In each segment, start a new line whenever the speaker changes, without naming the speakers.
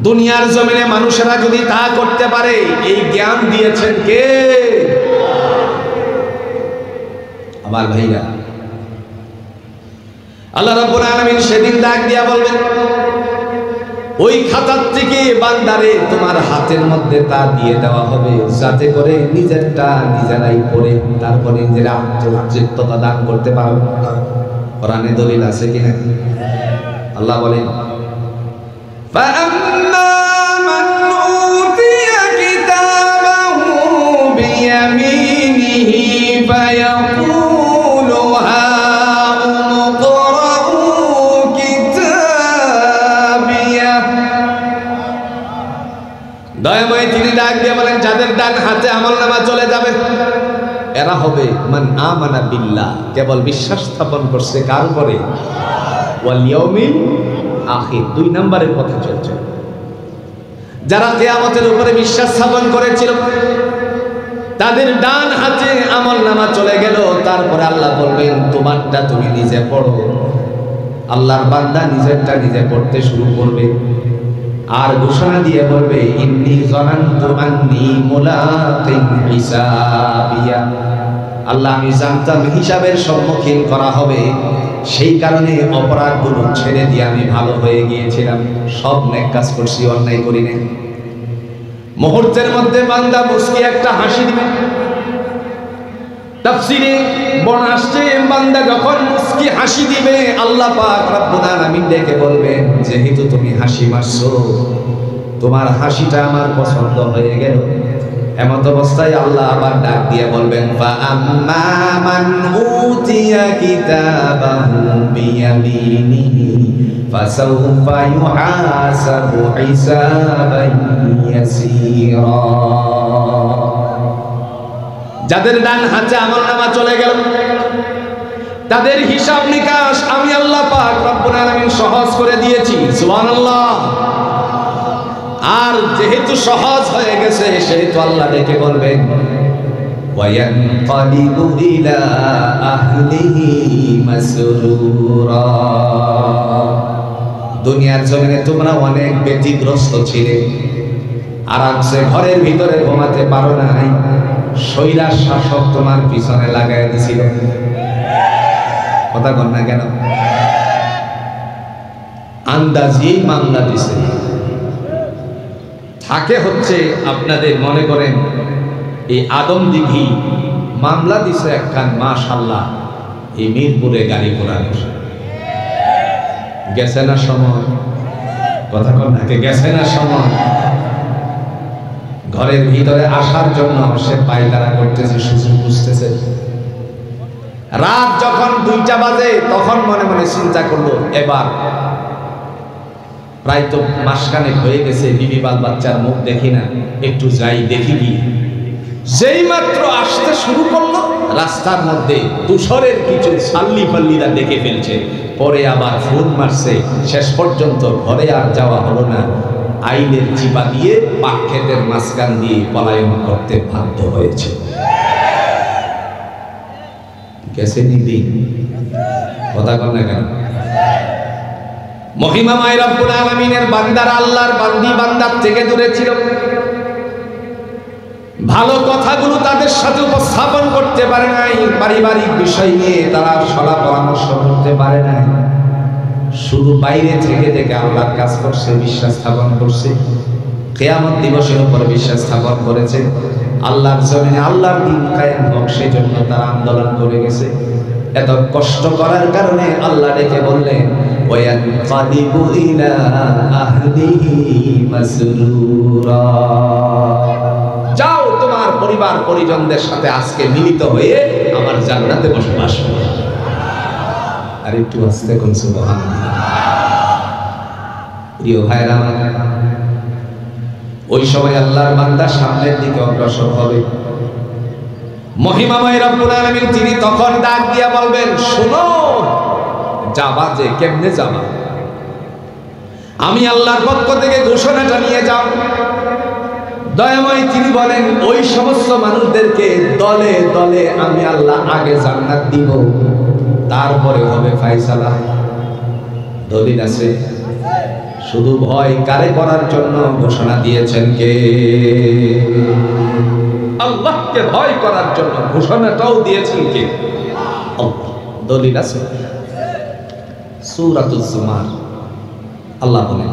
দুনিয়ার জমিনে মানুষেরা যদি তা করতে পারে, এই জ্ঞান দিয়েছেন কে? আমার ভাইরা, আল্লাহ রাব্বুল আলামিন সেদিন ডাক দিয়া বলবেন, ওই খাতার থেকে বান্দারে তোমার হাতের মধ্যে তা দিয়ে দেওয়া হবে, যাতে করে নিজেরটা নিজেরাই পড়ে তারপরে নিজেরা আত্মতৃপ্ততা দান করতে পারো। কোরআনে দলিল আছে কিনা? আল্লাহ বলেন, فَأَمَّا مَنْ أُوتِيَ كِتَابَهُ بِيَمِينِهِ فَيَقُولُ هَاؤُمُ اقْرَءُوا كِتَابِيَهْ। দয়াময় তিনি ডাক দিয়ে বলেন, যাদের ডান হাতে আমলনামা চলে যাবে এরা হবে মান আমানা বিল্লাহ, কেবল বিশ্বাস স্থাপন করছে কার উপরে? ওয়াল ইয়াউমিল আখির। 2 নম্বরের কথা চলছে। যারা কিয়ামতের উপরে বিশ্বাস স্থাপন করেছিল তাদের ডান হাতে আমলনামা চলে গেল, তারপরে আল্লাহ বলবেন তোমারটা তুমি নিজে পড়ো। আল্লাহর বান্দা নিজেরটা নিজে পড়তে শুরু করবে আর ঘোষণা দিয়ে বলবে, ইন্নী যানানতু আন্নী মুলাকিন হিসাবিয়া। আল্লাহ, আমি জানতাম হিসাবের সম্মুখীন করা হবে, সেই কারণে অপরাধগুলো ছেড়ে দিয়ে আমি ভালো হয়ে গিয়েছিলাম, সব নেক কাজ করছি, অন্যায় করি নাই। মুহূর্তের মধ্যে বান্দা মুস্কি একটা হাসি দিবে। তাফসীরে বর্ণনা আসছে, বান্দা যখন মুস্কি হাসি দিবে আল্লাহ পাক রব্বুল আলামিন ডেকে বলবেন, যেহেতু তুমি হাসি মারছো, তোমার হাসিটা আমার পছন্দ হয়ে গেল। এমত অবস্থায় আল্লাহ আবার ডাক দিয়ে বলবেন, ফাআম্মা মান উতিয়া কিতাবাহু বিয়ামিনিহি ফাসাউফা ইউহাসাবু হিসাবান ইয়াসীরা। যাদের ডান হাতে আমলনামা চলে গেল তাদের হিসাব নিকাশ আমি আল্লাহ পাক রব্বুল আলামিন সহজ করে দিয়েছি। সুবহানাল্লাহ। আর যেহেতু সহজ হয়ে গেছে সেহেতু আল্লাহ ডেকে বলবেন, ওয়ায়ানকালিবু ইলা আহলিহি মাসরুরা। দুনিয়ার জমিনে তোমরা অনেক ব্যতিগ্রস্ত ছিলে, আরামসে ঘরের ভিতরে ঘুমাতে পারো নাই, শৈলার শাসক তোমার পিছনে লাগাই দিছিল। কথা বল না কেন? আন্দাজি মামলা দিছে। থাকে হচ্ছে আপনাদের মনে করেন এই আদমদিঘি মামলা দিছে একখান, মাশাআল্লাহ, এই মিরপুরে গাড়ি ঘোড়া গেছে না সময়? কথা বল না, গেছে না সময়? ঘরের ভিতরে আসার জন্য সে পায়তারা করতেছে, সুযোগ বুঝতেছে। রাত যখন 2টা বাজে তখন মনে মনে চিন্তা করলো, এবার প্রায় তো মাসখানেক হয়ে গেছে, বিবি বাল বাচ্চার মুখ দেখি না, একটু যাই দেখি কি। যেই মাত্র আসতে শুরু করলো রাস্তার মধ্যে তুষরের কিছু সাল্লি পাল্লিরা দেখে ফেলছে, পরে আবার ফোন মারছে, শেষ পর্যন্ত ঘরে আর যাওয়া হলো না, আইনের চিপা দিয়ে পাক ক্ষেতের মাঝখান দিয়ে পলায়ন করতে বাধ্য হয়েছে। গেছে নিদি? কথা কর না কেন? মহিমাময় রব্বুল আলামিনের বান্দারা আল্লাহর বান্দি বান্দার থেকে দূরে ছিল। ভালো কথাগুলো তাদের সাথে উপস্থাপন করতে পারে নাই, পারিবারিক বিষয় নিয়ে তারা সলা পরামর্শ করতে পারে নাই, শুধু বাইরে থেকে দেখে আল্লাহর কাজ করছে, বিশ্বাস স্থাপন করছে, কিয়ামত দিবসের উপর বিশ্বাস স্থাপন করেছে, আল্লাহর জমিনে আল্লাহর দ্বীন কায়েম হোক সেজন্য তারা আন্দোলন করে গেছে। এত কষ্ট করার কারণে আল্লাহ ডেকে বললেন, ওয়ায়ানকালিবু ইলা আহলিহি মাসরুরা। যাও তোমার পরিবার পরিজনদের সাথে আজকে মিলিত হয়ে আমার জান্নাতে বসবাস করো। আর একটু আস্তে কোন সুবহানাল্লাহ। প্রিয় ভাইরা, ওই সময় আল্লাহর বান্দা সামনের দিকে অগ্রসর হবে। মহিমাময় রব্বুল আলামিন তিনি তখন ডাক দিয়া বলবেন, শোনো, যাবা যে কেমনে যাবা? আমি আল্লাহর পক্ষ থেকে ঘোষণাটা নিয়ে যাও। দয়াময় তিনি বলেন, ওই সমস্ত মানুষদেরকে দলে দলে আমি আল্লাহ আগে জান্নাত দিব, তারপরে হবে ফায়সালা। দলিল আছে? শুধু ভয় কারে করার জন্য ঘোষণা দিয়েছেন কে? আল্লাহকে ভয় করার জন্য ঘোষণাটাও দিয়েছেন কে? আল্লাহ। দলিল আছে সূরাতুজ জুমার, আল্লাহ বলেন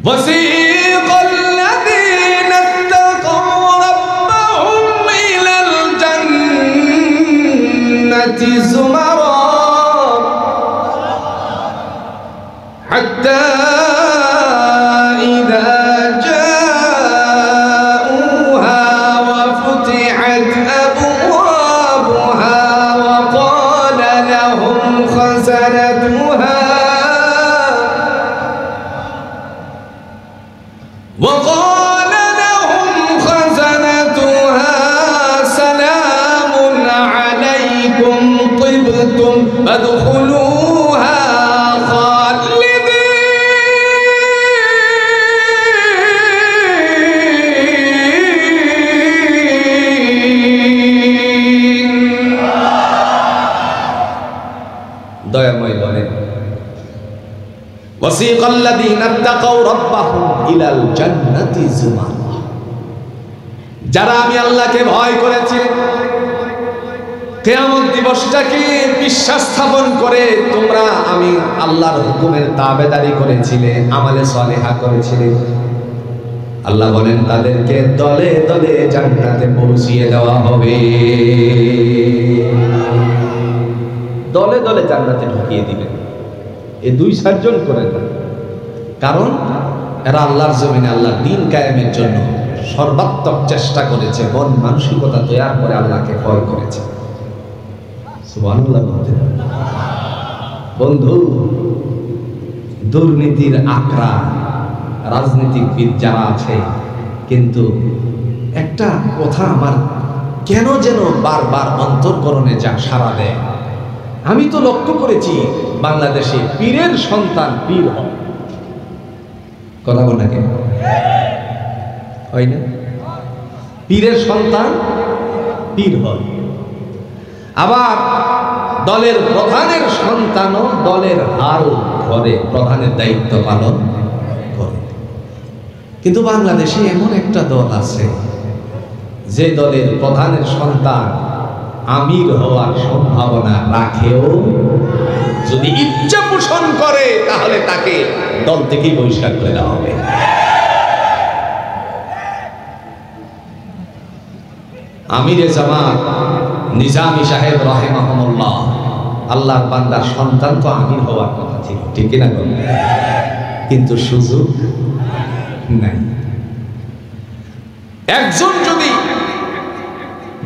ওয়াসিকাল্লাযীনা ইত্তাকাউ রাব্বাহুম ইলাল জান্নাতি যুমারা হাত্তা ইযা জাউহা ওয়া ফুতিহাত আবওয়াবুহা ওয়া ক্বালা লাহুম খাযানাতুহা وقال لهم خزنتها سلام عليكم طبتم فادخلوها خالدين দয়াময় বলেন وسيق الذين اتقوا ربهم إلى الجنة زمرا যারা আমি আল্লাহকে ভয় করেছি, কিয়ামত দিবসটাকে বিশ্বাস স্থাপন করে তোমরা আমি আল্লাহর হুকুমের তাবেদারি করেছিলে, আমালে সালেহা করেছিলে, আল্লাহ বলেন তাদেরকে দলে দলে জান্নাতে পৌঁছিয়ে দেওয়া হবে, দলে দলে জান্নাতে ঢুকিয়ে দিবেন। এই 2-4 জন করে না, কারণ এরা আল্লাহর জমিনে আল্লাহর দ্বীন কায়েমের জন্য সর্বাত্মক চেষ্টা করেছে, মন মানসিকতা তৈরি করে আল্লাহকে ভয় করেছে। সুবহানাল্লাহ। বন্ধু, দুর্নীতির আকড়া রাজনীতিবিদ যারা আছে, কিন্তু একটা কথা আমার কেন যেন বারবার অন্তর্করণে যা সাড়া দেয়। আমি তো লক্ষ্য করেছি বাংলাদেশে পীরের সন্তান পীর হয়, কথা বল না কেন হয় না? পীরের সন্তান পীর হয়, আবার দলের প্রধানের সন্তানও দলের হাল ধরে, প্রধানের দায়িত্ব পালন করে। কিন্তু বাংলাদেশে এমন একটা দল আছে যে দলের প্রধানের সন্তান আমির হওয়ার সম্ভাবনা রাখেও, যদি ইচ্ছা পোষণ করে তাহলে তাকে দল থেকেই বহিষ্কার করে দেওয়া হবে। আমিরে জামাত নিজামী সাহেব রাহিমাহুল্লাহ, আল্লাহর বান্দার সন্তান তো আমির হওয়ার কথা ছিল, ঠিক না? কিন্তু সুযোগ নাই। একজন যদি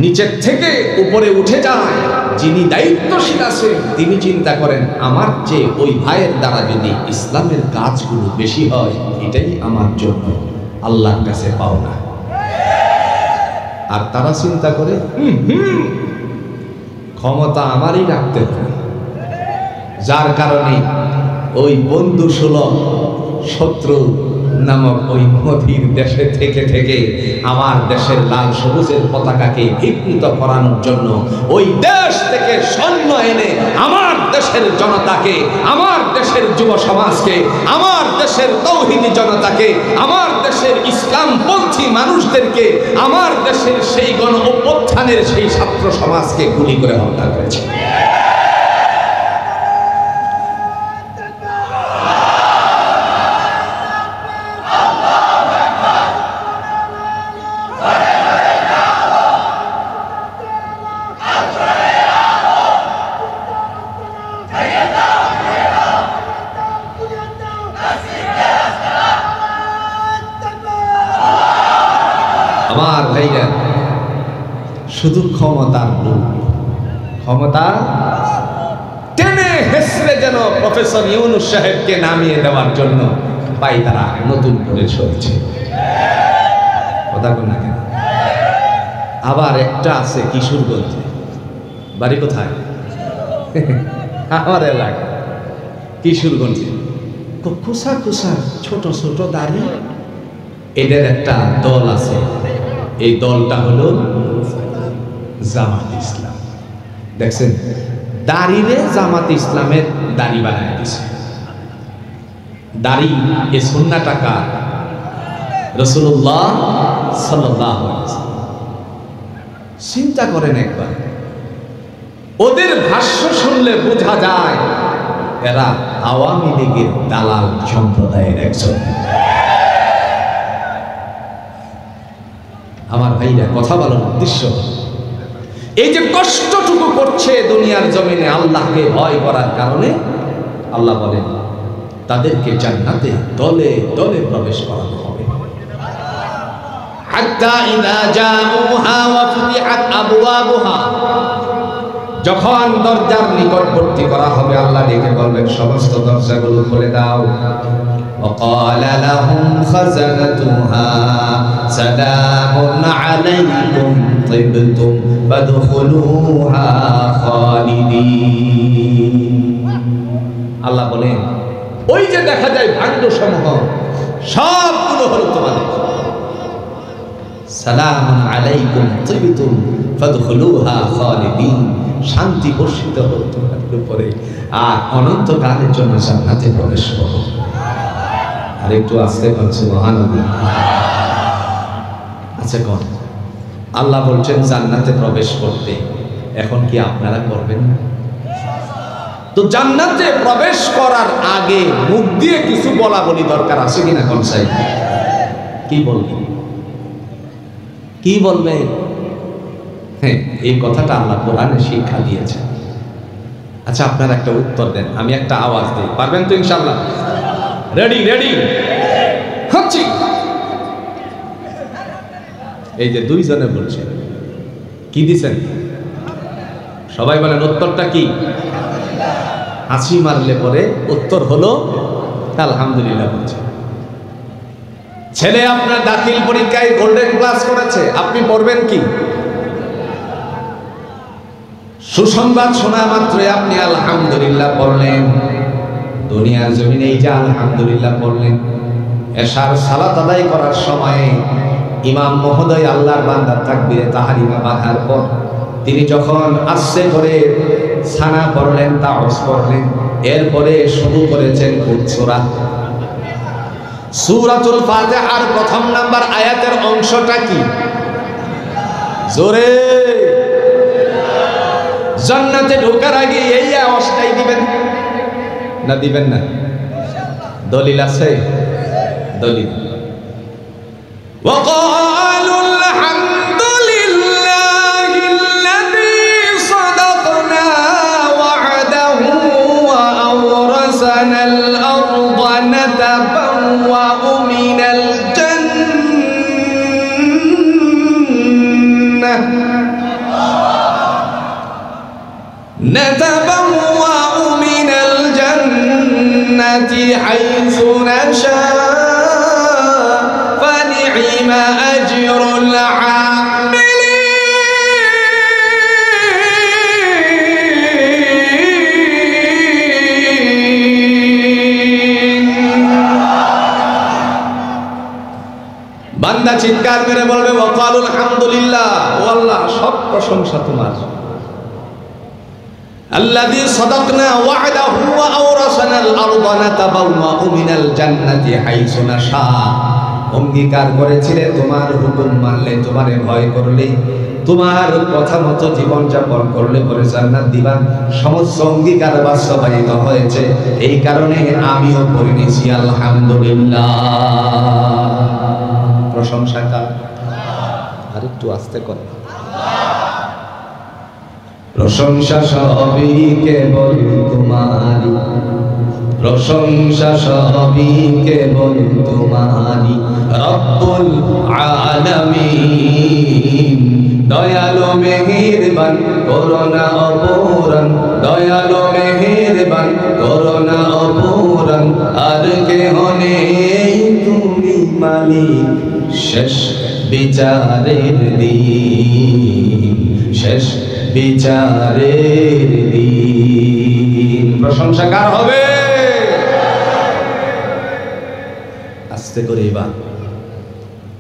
নিচের থেকে উপরে উঠে যায়, যিনি দায়িত্বশীল আছেন তিনি চিন্তা করেন আমার চেয়ে ওই ভাইয়ের দ্বারা যদি ইসলামের কাজগুলো বেশি হয়, এটাই আমার জন্য আল্লাহর কাছে পাওনা। আর তারা চিন্তা করে ক্ষমতা আমারই রাখতে হবে, যার কারণে ওই বন্ধু সুলভ শত্রু নামক ওই নদীর দেশে থেকে থেকে আমার দেশের লাল সবুজের পতাকাকে বিকৃত করানোর জন্য ওই দেশ থেকে সৈন্য এনে আমার দেশের জনতাকে, আমার দেশের যুব সমাজকে, আমার দেশের তৌহিদি জনতাকে, আমার দেশের ইসলামপন্থী মানুষদেরকে, আমার দেশের সেই গণ অভ্যুত্থানের সেই ছাত্র সমাজকে গুলি করে হত্যা করেছে। আমার ভাইরা, শুধু ক্ষমতার লোভ, ক্ষমতা টেনে হেসড়ে যেন প্রফেসর ইউনূস সাহেবকে নামিয়ে দেওয়ার জন্য পাই তারা নতুন করে চলছে, কথা বল না কেন? আবার একটা আছে কিশোরগঞ্জে, বাড়ি কোথায়? আমার এলাকা কিশোরগঞ্জে, খুসা খুসা ছোট ছোট দাড়ি, এদের একটা দল আছে, এই দলটা হলো জামাত ইসলাম। দেখছেন, দাড়িরে জামাত ইসলামের দাড়ি বানায় দিছে। দাড়ি এ সুন্নাহটা কার? রাসূলুল্লাহ সাল্লাল্লাহু আলাইহি ওয়াসাল্লাম। চিন্তা করেন একবার, ওদের ভাষ্য শুনলে বোঝা যায় এরা আওয়ামী লীগের দালাল সম্প্রদায়ের একজন। আমার ভাইরা, কথা বলার উদ্দেশ্য এই যে কষ্টটুকু করছে দুনিয়ার জমিনে আল্লাহকে ভয় করার কারণে, আল্লাহ বলেন তাদেরকে জান্নাতে দলে দলে প্রবেশ করানো হবে। হাত্তা ইযা জাউহা ওয়া ফুতিহাত আবওয়াবুহা, যখন দরজার নিকটবর্তী করা হবে আল্লাহ ডেকে বলবেন সমস্ত দরজাগুলো খুলে দাও। وقال لهم خزنتها سلام عليكم طبتم فادخلوها خالدين। আল্লাহ বলেন ওই যে দেখা যায় ভাণ্ড সমূহ সবগুলো হলো তোমাদের। সালামুন আলাইকুম তিবতুম ফাদখুলুহা খালিদিন, শান্তি বর্ষিত হোক তোমাদের উপরে আর অনন্তকালের জন্য জান্নাতে প্রবেশ করো। আর একটু আস্তে বলছে সুবহানাল্লাহ। আচ্ছা কোন আল্লাহ বলছেন জান্নাতে প্রবেশ করতে, এখন কি আপনারা করবেন না? তো জান্নাতে প্রবেশ করার আগে মুখ দিয়ে কিছু বলা বলি দরকার আছে কিনা? কোন সাইড কি বলবেন? কি বলবেন? হ্যাঁ, এই কথাটা আল্লাহ কোরআনে শিক্ষা দিয়েছেন। আচ্ছা আপনারা একটা উত্তর দেন, আমি একটা আওয়াজ দিই, পারবেন তো ইনশাআল্লাহ? রেডি রেডি হচ্ছি। এই যে দুইজনে বলছেন, কি দিছেন? সবাই বলেন উত্তরটা কি? হাসি মারলে পরে উত্তর হলো আলহামদুলিল্লাহ বলছে। ছেলে আপনার দাখিল পরীক্ষায় গোল্ডেন ক্লাস করেছে, আপনি পড়বেন কি? সুসংবাদ শোনা মাত্রই আপনি আলহামদুলিল্লাহ পড়লেন। দুনিয়ার জমিনে এই যে আলহামদুলিল্লাহ পড়লেন, এশার সালাত আদায় করার সময়ে ইমাম মহোদয় আল্লাহর বান্দার তাকবীরে তাহরিমা বাঁধার পর তিনি যখন আস্তে করে সানা পড়লেন, তাওয়াজ পড়লেন, এরপরে শুরু করেছেন সূরা সূরাতুল ফাতিহার প্রথম নাম্বার আয়াতের অংশটা কি? জোরে জান্নাতে ঢোকার আগে এই আওয়াজটাই দিবেন না দিবেন না? দলিল আছে? দলিল وقالوا الحمد لله الذي صدقنا وعده وأورثنا الأرض نتبوأ من الجنة حيث نشاء فنعم أجر العاملين। বান্দা চিৎকার করে বলবে ওয়াকালুল হামদুলিল্লাহ, ও আল্লাহ সব প্রশংসা তোমার। আল্লাযী সাদাকনা ওয়া'দাহু ওয়া আওরাসানাল আরদা নাতাবাওয়াউ মিনাল জান্নাতি হাইসু নাশা। অঙ্গীকার করেছিলে তোমার হুকুম মানলে, তোমারে ভয় করলে, তোমার কথা মতো জীবন যাপন করলে পরে জান্নাত দিবা। সমস্ত অঙ্গীকার বাস্তবায়িত হয়েছে, এই কারণে আমিও করে নিয়েছি আলহামদুলিল্লাহ। প্রশংসা কার? আরেকটু আস্তে করে। প্রশংসা সবই কেবল তোমারি, প্রশংসা সবই কেবল তোমারি। রব্বুল আলামিন দয়ালু মেহেরবান করুণা অপূরণ, দয়ালু মেহেরবান করুণা অপূরণ। আর কেহ নেই তুমি মালিক, শেষ বিচারের দিন, শেষ বিচারের দিন। প্রশংসা কার হবে? আস্তে করে এবার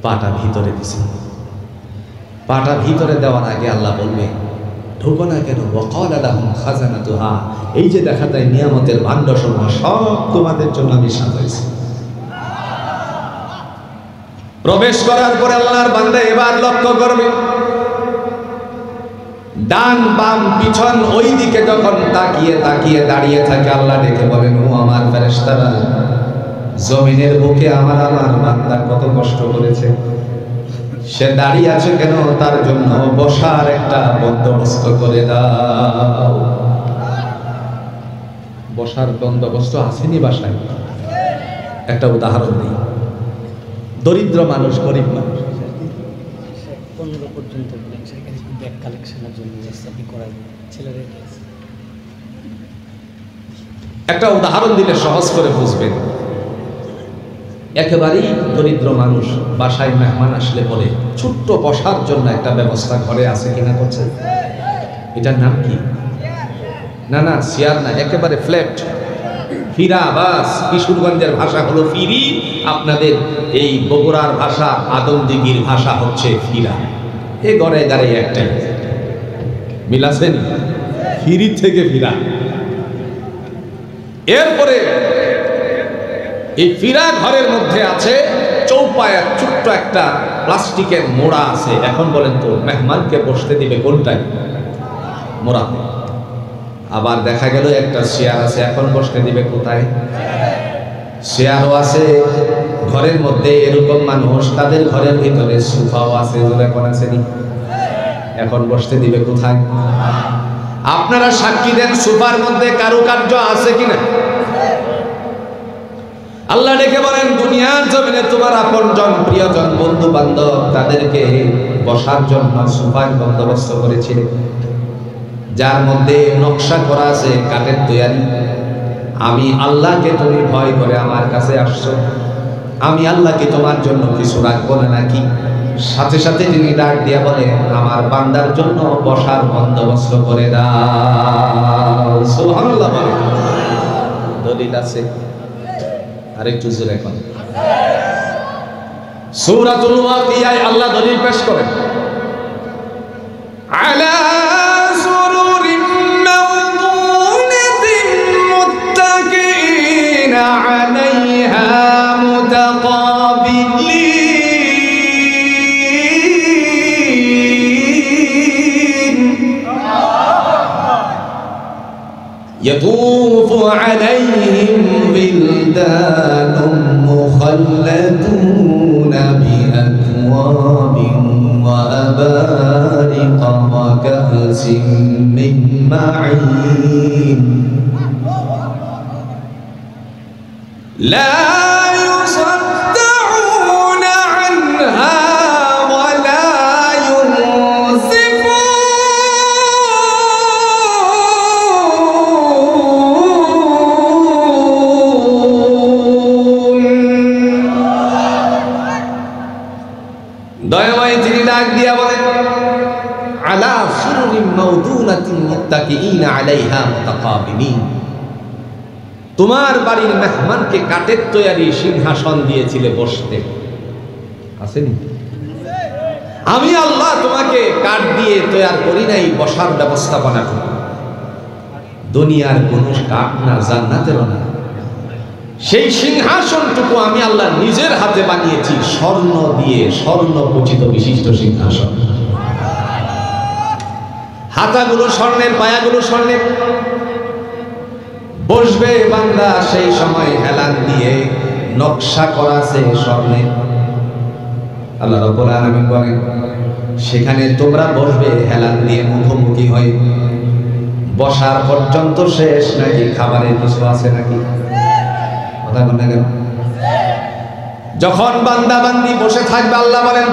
পাটা ভিতরে দিছে। পাটা ভিতরে দেওয়ার আগে আল্লাহ বলবে ঢোকো না কেন? ওয়াকালা লাহুম খাজানাতুহা, এই যে দেখা যায় নিয়ামতের ভান্ডারসমূহ সব তোমাদের জন্য আমি সাজাইছি। প্রবেশ করার পরে আল্লাহর বান্দা এবার লক্ষ্য করবে, ডান বাম পিছন ওই দিকে যখন তাকিয়ে তাকিয়ে দাঁড়িয়ে থাকে, আল্লাহ ডেকে বলেন, ও আমার ফেরেশতারা, জমিনের বুকে আমার বান্দা কত কষ্ট করেছে, সে দাঁড়িয়ে আছে কেন? তার জন্য বসার একটা বন্দোবস্ত করে দাও। বসার বন্দোবস্ত আসেনি বাসায়? একটা উদাহরণ দিই, দরিদ্র মানুষ, গরিব মানুষ,
15 পর্যন্ত ব্যাগ কালেকশনের জন্য ছেলেদের
একটা উদাহরণ দিলে সহজ করে বুঝবেন। একেবারেই দরিদ্র মানুষ, বাসায় মেহমান আসলে পরে ছোট্ট বসার জন্য একটা ব্যবস্থা ঘরে আছে কিনা করছে? এটার নাম কি? না না, চেয়ার না, একেবারে ফ্ল্যাট, ফিরা। বাস, কিশোরগঞ্জের ভাষা হলো ফিরি, আপনাদের এই বগুড়ার ভাষা, আদমদিঘির ভাষা হচ্ছে ফিরা। এ গড়ে গাড়ে একটাই মিল আছেন, ফিরি থেকে ফিরা। এরপরে এই ফিরা ঘরের মধ্যে আছে চৌপায়া ছোট্ট একটা প্লাস্টিকের মোড়া আছে। এখন বলেন তো, মেহমানকে বসতে দিবে কোনটায়? মোড়া। আবার দেখা গেল একটা চেয়ার আছে, এখন বসতে দিবে কোথায়? চেয়ারও আছে ঘরের মধ্যে। এরকম মানুষ, তাদের ঘরের ভিতরে সোফাও আছে, এখন আছে নি? এখন বসতে দিবে কোথায়? আপনারা সাক্ষী দেন, সোফার মধ্যে কারুকার্য আছে কিনা? আল্লাহ ডেকে বলেন, দুনিয়ার জমিনে তোমার আপনজন, প্রিয়জন, বন্ধু বান্ধব, তাদেরকে বসার জন্য সোফার বন্দোবস্ত করেছিলে, যার মধ্যে নকশা করা আছে কাঠের তৈরি। আমি আল্লাহকে তুমি ভয় করে আমার কাছে আসছো, আমি আল্লাহকে তোমার জন্য কিছু রাখবো না নাকি? সাথে সাথে তিনি ডাক দিয়া বলে, আমার বান্দার জন্য বসার বন্দোবস্ত করে দাও। সুবহানাল্লাহ বলে। দলিল আছে? আরেকটু জোরে এখন। সূরাতুল ওয়াকিয়ায় আল্লাহ দলিল পেশ করেন, আলা সুরুরিন মাওদুনাতিন মুত্তাকিনা আলাইহা মুতাকাবিলিন ইয়াতুফু আলাইহিম بلدان مخلدون بأكواب وأبارق وكأس من معين لا يصدعون عنها ولا ينزفون দয়াময় তিনি ডাক দিয়া বলেন, আলা সুরুরিন মাওদুনাতিন মুত্তাকিইনা আলাইহা মুতাকাবিলিন, তোমার বাড়ির মেহমানকে কাঠের তৈরি সিংহাসন দিয়েছিলে বসতে, আসেনি? আমি আল্লাহ তোমাকে কাঠ দিয়ে তৈরি করি নাই বসার ব্যবস্থাপনা করি। দুনিয়ার কোন কাঠ না, জান্নাতেরও না। সেই সিংহাসনটুকু আমি আল্লাহ নিজের হাতে বানিয়েছি, স্বর্ণ দিয়ে, স্বর্ণ খচিত বিশিষ্ট সিংহাসন। হাতাগুলো স্বর্ণের, পায়াগুলো স্বর্ণের। বসবে বান্দা, সেই সময় হেলান দিয়ে নকশা করা আছে স্বর্ণের। আল্লাহ রাব্বুল আলামিন বলেন, সেখানে তোমরা বসবে হেলান দিয়ে মুখোমুখি হয়ে। বসার পর্যন্ত শেষ নাকি? খাবারের কিছু আছে নাকি? কথা বলেন। যখন বান্দা বান্দি বসে থাকবে, আল্লাহ বলেন